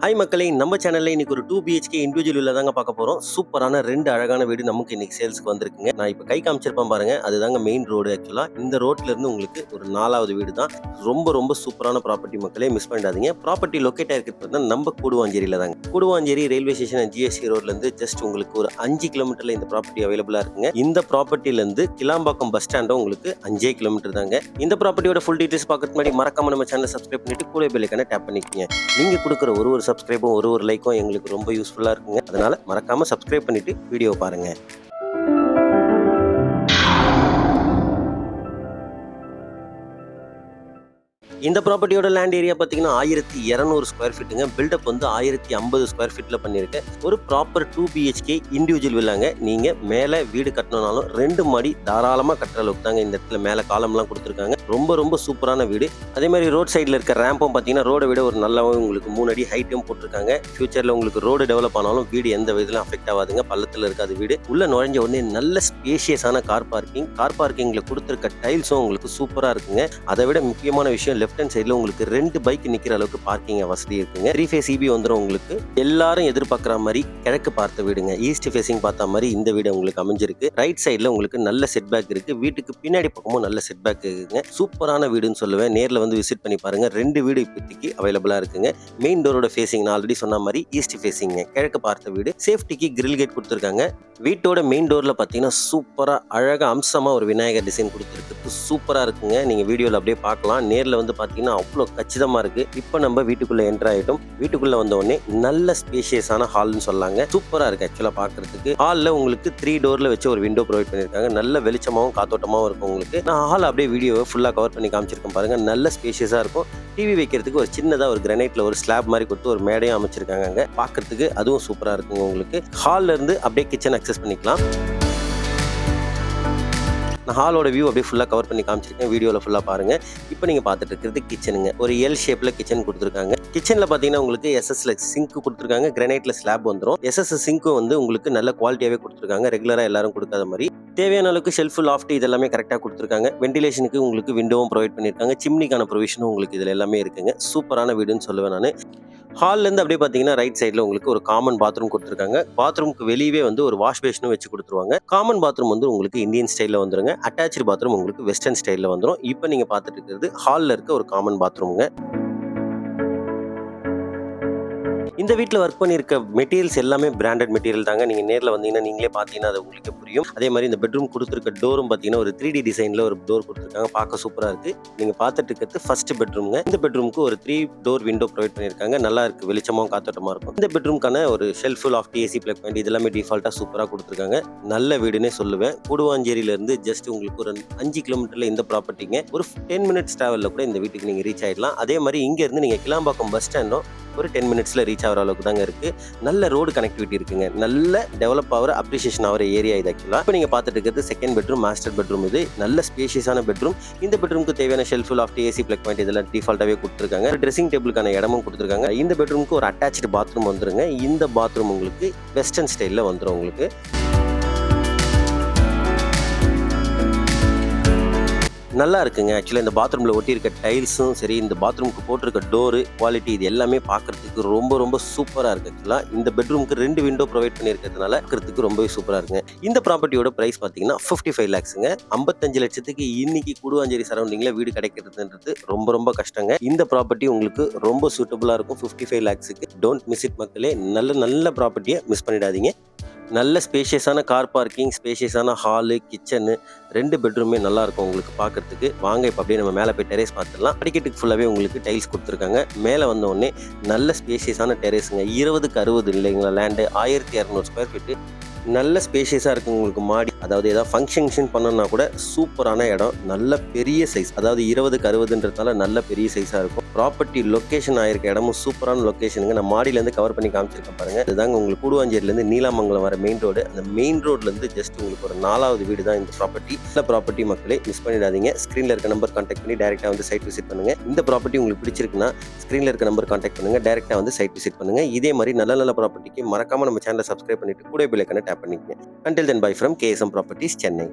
Hi மக்களே, நம்ம சேனல்ல இன்னைக்கு ஒரு 2 BHK இண்டிவிஜுவல் வில்லா தாங்க பார்க்க போறோம். சூப்பரான 2 அழகான வீடு நமக்கு இன்னைக்கு சேல்ஸ்க்கு வந்திருக்குங்க. நான் இப்ப கை காமிச்சிருப்பேன் பாருங்க. அதுதாங்க மெயின் ரோடு ஆக்சுவலா. இந்த ரோட்ல இருந்து உங்களுக்கு ஒரு 4வது வீடு தான். ரொம்ப சூப்பரான ப்ராப்பர்ட்டி மக்களே, மிஸ் பண்ணிடாதீங்க. ப்ராப்பர்ட்டி லொகேட் ஆயிருக்கு பார்த்தா நம்ம கூடுவாஞ்சேரியில தாங்க. Guduvancheri railway station and GST ரோட்ல இருந்து ஜஸ்ட் உங்களுக்கு ஒரு 5 கிலோமீட்டர்ல இந்த ப்ராப்பர்ட்டி அவைலபிளா இருக்குங்க. இந்த ப்ராப்பர்ட்டில இருந்து கிளாம்பாக்கம் பஸ் ஸ்டாண்டும் உங்களுக்கு 5 கிலோமீட்டர் தாங்க. இந்த ப்ராப்பர்ட்டியோட ஃபுல் டீடைல்ஸ் பார்க்கறதுக்கு முன்னாடி மறக்காம நம்ம சேனலை சப்ஸ்கிரைப் பண்ணிட்டு கூட பெல் ஐகானை டேப் பண்ணிக்கங்க. நீங்க கொடுக்குற ஒரு சப்ஸ்கிரைபும் ஒரு லைக்கும் எங்களுக்கு ரொம்ப யூஸ்ஃபுல்லா இருக்குங்க. அதனால மறக்காம சப்ஸ்கிரைப் பண்ணிட்டு வீடியோ பாருங்க. இந்த ப்ராப்பர்ட்டியோட லேண்ட் ஏரியா பார்த்தீங்கன்னா 1200 ஸ்கொயர் ஃபீட்டுங்க. பில்டப் வந்து 1050 ஸ்கொயர் ஃபீட்ல பண்ணியிருக்கேன். ஒரு ப்ராப்பர் 2 BHK இண்டிவிஜுவல் வில்லாங்க. நீங்க மேலே வீடு கட்டணும்னாலும் 2 மாடி தாராளமாக கட்டுற அளவுக்கு தாங்க இந்த இடத்துல மேலே காலம்லாம் கொடுத்துருக்காங்க. ரொம்ப சூப்பரான வீடு. அதே மாதிரி ரோட் சைடில் இருக்க ரேம்பும் பார்த்தீங்கன்னா ரோடை விட ஒரு நல்லாவும் உங்களுக்கு 3 அடி ஹைட்டும் போட்டிருக்காங்க. ஃபியூச்சரில் உங்களுக்கு ரோடு டெவலப் ஆனாலும் வீடு எந்த விதத்திலும் அஃபெக்ட் ஆகாதுங்க. பள்ளத்தில் இருக்காது வீடு. உள்ள நுழைஞ்ச உடனே நல்ல ஸ்பேஷியஸான கார் பார்க்கிங்கில் கொடுத்துருக்க டைல்ஸும் உங்களுக்கு சூப்பராக இருக்குங்க. அதை விட முக்கியமான விஷயம் லெஃப்ட் ஹேண்ட் சைடில் உங்களுக்கு 2 பைக் நிற்கிற அளவுக்கு பார்க்கிங் வசதி இருக்குங்க. 3 ஃபேஸ் EB வந்துடும் உங்களுக்கு. எல்லாரும் எதிர்பார்க்குற மாதிரி கிழக்கு பார்த்த வீடுங்க. ஈஸ்ட் ஃபேசிங் பார்த்த மாதிரி இந்த வீடு உங்களுக்கு அமைஞ்சிருக்கு. ரைட் சைடில் உங்களுக்கு நல்ல செட் பேக் இருக்கு. வீட்டுக்கு பின்னாடி பக்கமும் நல்ல செட் பேக் இருக்குங்க. சூப்பரான வீடுன்னு சொல்லுவேன். நேரில் வந்து விசிட் பண்ணி பாருங்க. 2 வீடு இப்போதைக்கு அவைலபிளா இருக்குங்க. மெயின் டோரோட ஃபேசிங் நான் ஆல்ரெடி சொன்ன மாதிரி ஈஸ்ட் ஃபேசிங் கிழக்கு பார்த்த வீடு. சேஃப்டிக்கு கிரில் கேட் கொடுத்துருக்காங்க. வீட்டோட மெயின் டோர்ல பார்த்தீங்கன்னா சூப்பரா அழகா அம்சமா ஒரு விநாயகர் டிசைன் கொடுத்துருக்கு. சூப்பரா இருக்குங்க. நீங்க வீடியோல அப்படியே பார்க்கலாம். நேரில் வந்து பார்த்தீங்கன்னா அவ்வளோ கச்சிதமா இருக்கு. இப்போ நம்ம வீட்டுக்குள்ள என்டர் ஆயிட்டோம். வீட்டுக்குள்ள வந்த உடனே நல்ல ஸ்பேஷியஸான ஹால்னு சொல்லாங்க. சூப்பரா இருக்கு ஆக்சுவலா பார்க்கறதுக்கு. ஹால்ல உங்களுக்கு 3 டோர்ல வச்சு ஒரு விண்டோ ப்ரொவைட் பண்ணிருக்காங்க. நல்ல வெளிச்சமாவும் காத்தோட்டமாவும் இருக்கும் உங்களுக்கு. நான் ஹால் அப்படியே வீடியோவை ஃபுல்லா கவர் பண்ணி காமிச்சிருக்கேன் பாருங்க. நல்ல ஸ்பேஷியஸா இருக்கும். டிவி வைக்கிறதுக்கு ஒரு சின்னதா ஒரு கிரானைட்ல ஒரு ஸ்லாப் மாதிரி கொடுத்து ஒரு மேடையும் அமைச்சிருக்காங்க. அங்க பார்க்கறதுக்கு அதுவும் சூப்பரா இருக்குங்க உங்களுக்கு. ஹால்ல இருந்து அப்படியே கிச்சன் அக்சஸ் பண்ணிக்கலாம். நான் ஹாலோட வியூ அப்படியே ஃபுல்லாக கவர் பண்ணி காமிச்சிருக்கேன். வீடியோவில் ஃபுல்லாக பாருங்கள். இப்போ நீங்கள் பார்த்துட்டு இருக்கிறது கிச்சனுங்க. ஒரு எல் ஷேப்பில் கிச்சன் கொடுத்துருக்காங்க. கிச்சனில் பார்த்தீங்கன்னா உங்களுக்கு எஸ்எஸ்ல சிங்க் கொடுத்துருக்காங்க. கிரானைட்டில் ஸ்லாப் வந்துடும். எஸ்எஸ் சிங்க்கும் வந்து உங்களுக்கு நல்ல குவாலிட்டியாகவே கொடுத்துருக்காங்க. ரெகுலராக எல்லாரும் கொடுக்காத மாதிரி தேவையான அளவுக்கு ஷெல்ஃப் லாஃப்ட் இதெல்லாமே கரெக்டாக கொடுத்துருக்காங்க. வென்டிலேஷனுக்கு உங்களுக்கு விண்டோவும் ப்ரொவைட் பண்ணியிருக்காங்க. சிம்னிக்கான ப்ரொவிஷனும் உங்களுக்கு இதில் எல்லாமே இருக்குங்க. சூப்பரான வீடுன்னு சொல்லுவேன் நான். ஹால்லேருந்து அப்படியே பார்த்தீங்கன்னா ரைட் சைடில் உங்களுக்கு ஒரு காமன் பாத்ரூம் கொடுத்துருக்காங்க. பாத்ரூமுக்கு வெளியே வந்து ஒரு வாஷ் பேஷனும் வச்சு கொடுத்துருவாங்க. காமன் பாத்ரூம் வந்து உங்களுக்கு இந்தியன் ஸ்டைலில் வந்துருங்க. அட்டாச்சு பாத்ரூம் உங்களுக்கு வெஸ்டர்ன் ஸ்டைலில் வந்துடும். இப்போ நீங்கள் பார்த்துட்டு இருக்கிறது ஹாலில் இருக்க ஒரு காமன் பாத்ரூமுங்க. இந்த வீட்டில் ஒர்க் பண்ணியிருக்க மெட்டீரியல்ஸ் எல்லாமே பிராண்டட் மெட்டீரியல் தாங்க. நீங்கள் நேரில் வந்தீங்கன்னா நீங்களே பார்த்தீங்கன்னா அது உங்களுக்கு புரியும். அதே மாதிரி இந்த பெட்ரூம் கொடுத்துருக்க டோரும் பார்த்தீங்கன்னா ஒரு 3D டிசைனில் ஒரு டோர் கொடுத்துருக்காங்க. பார்க்க சூப்பராக இருக்குது. நீங்கள் பார்த்துட்டு இருக்கிறது ஃபர்ஸ்ட் பெட்ரூம்ங்க. இந்த பெட்ரூமுக்கு ஒரு 3 டோர் விண்டோ ப்ரொவைட் பண்ணியிருக்காங்க. நல்லா இருக்குது. வெளிச்சமாக காத்தோட்டமாக இருக்கும். இந்த பெட்ரூம்க்கான ஒரு shelf loft AC plug point இதெல்லாமே டிஃபால்ட்டாக சூப்பராக கொடுத்துருக்காங்க. நல்ல வீடுன்னே சொல்லுவேன். கூடுவாஞ்சேரியிலேருந்து ஜஸ்ட் உங்களுக்கு ஒரு 5 கிலோமீட்டரில் இந்த ப்ராப்பர்ட்டிங்க. ஒரு 10 மினிட்ஸ் ட்ராவலில் கூட இந்த வீட்டுக்கு நீங்கள் ரீச் ஆகிடலாம். அதே மாதிரி இங்கேருந்து நீங்கள் கிளாம்பாக்கம் பஸ் ஸ்டாண்டும் ஒரு 10 மினிட்ஸில் ரீச் ஆகிற அளவுக்கு தாங்க இருக்குது. நல்ல ரோடு கனெக்டிவிட்டி இருக்குங்க. நல்ல டெவலப் ஆகிற அப்ரிசியேஷன் ஆகிற ஏரியா இது ஆக்சுவலாக. இப்போ நீங்கள் பார்த்துட்டு இருக்கிறது செகண்ட் பெட்ரூம், மாஸ்டர் பெட்ரூம். இது நல்ல ஸ்பேஷியஸான பெட்ரூம். இந்த பெட்ரூமுக்கு தேவையான shelf loft AC plug point இதெல்லாம் டிஃபால்ட்டாகவே கொடுத்துருக்காங்க. ட்ரெஸ்ஸிங் டேபிளுக்கான இடமும் கொடுத்துருக்காங்க. இந்த பெட்ரூமுக்கு ஒரு அட்டாச்சு பாத்ரூம் வந்துருங்க. இந்த பாத்ரூம் உங்களுக்கு வெஸ்டர்ன் ஸ்டைலில் வந்துடும் உங்களுக்கு. நல்லா இருக்குங்க. ஆக்சுவலாக இந்த பாத்ரூமில் ஒட்டியிருக்க டைல்ஸும் சரி, இந்த பாத்ரூமுக்கு போட்டிருக்க டோரு குவாலிட்டி இது எல்லாமே பார்க்கறதுக்கு ரொம்ப சூப்பராக இருக்குது. ஆக்சுவலாக இந்த பெட்ரூமுக்கு 2 விண்டோ ப்ரொவைட் பண்ணியிருக்கிறதுனால பார்க்கறதுக்கு ரொம்பவே சூப்பராக இருக்குங்க. இந்த ப்ராப்பர்ட்டியோட ப்ரைஸ் பார்த்தீங்கன்னா 55 lakhsங்க. 55 லட்சத்துக்கு இன்னைக்கு கூடுவாஞ்சேரி சரௌண்டிங்கில் வீடு கிடைக்கிறதுன்றது ரொம்ப கஷ்டங்க. இந்த ப்ராப்பர்ட்டி உங்களுக்கு ரொம்ப சூட்டபுளாக இருக்கும். 55 lakhsக்கு டோன்ட் மிஸ் இட் மக்களே. நல்ல ப்ராப்பர்ட்டியை மிஸ் பண்ணிடாதீங்க. நல்ல ஸ்பேஷியஸான கார் பார்க்கிங், ஸ்பேஷியஸான ஹாலு, கிச்சனு 2 பெட்ரூமே நல்லா இருக்கும் உங்களுக்கு பார்க்கறதுக்கு. வாங்க இப்போ அப்படியே நம்ம மேலே போய் டெரேஸ் பார்த்துடலாம். படிக்கட்டுக்கு ஃபுல்லாகவே உங்களுக்கு டைல்ஸ் கொடுத்துருக்காங்க. மேலே வந்த உடனே நல்ல ஸ்பேஷியஸான டெரேஸுங்க. 20க்கு 60 இல்லைங்களா லேண்டு. 1200 square feet. நல்ல ஸ்பேஷியஸாக இருக்கும் உங்களுக்கு மாடி. அதாவது ஏதாவது ஃபங்க்ஷன் பண்ணணும்னா கூட சூப்பரான இடம். நல்ல பெரிய சைஸ். அதாவது 20க்கு 60ன்றதால நல்ல பெரிய சைஸாக இருக்கும். ப்ராப்பர்ட்டி லொக்கேஷன் ஆயிருக்க இடமும் சூப்பரான லொக்கேஷனுங்க. நான் மாடியிலேருந்து கவர் பண்ணி காமிச்சிருக்கேன் பாருங்க. இதுதாங்க உங்களுக்கு கூடுவாஞ்சேரியிலேருந்து நீலாமங்கலம் வர மெயின் ரோடு. அந்த மெயின் ரோட்லேருந்து ஜஸ்ட் உங்களுக்கு ஒரு 4வது வீடு தான் இந்த ப்ராப்பர்ட்டி. இந்த ப்ராப்பர்ட்டி மக்களே மிஸ் பண்ணிடாதீங்க. ஸ்க்ரீனில் இருக்க நம்பர் கான்டாக்ட் பண்ணி டேரெக்டாக வந்து சைட் விசிட் பண்ணுங்கள். இந்த ப்ராப்பர்ட்டி உங்களுக்கு பிடிச்சிருக்குன்னா ஸ்க்ரீனில் இருக்க நம்பர் கான்டாக்ட் பண்ணுங்கள். டேரெக்டாக வந்து சைட் விசிட் பண்ணுங்கள். இதே மாதிரி நல்ல ப்ராப்பர்ட்டிக்கு மறக்காமல் நம்ம சேனலை சப்ஸ்கிரைப் பண்ணிட்டு கூட பெல் ஐகானை டேப் பண்ணிக்கங்க. Until then, bye from KSM Properties, Chennai.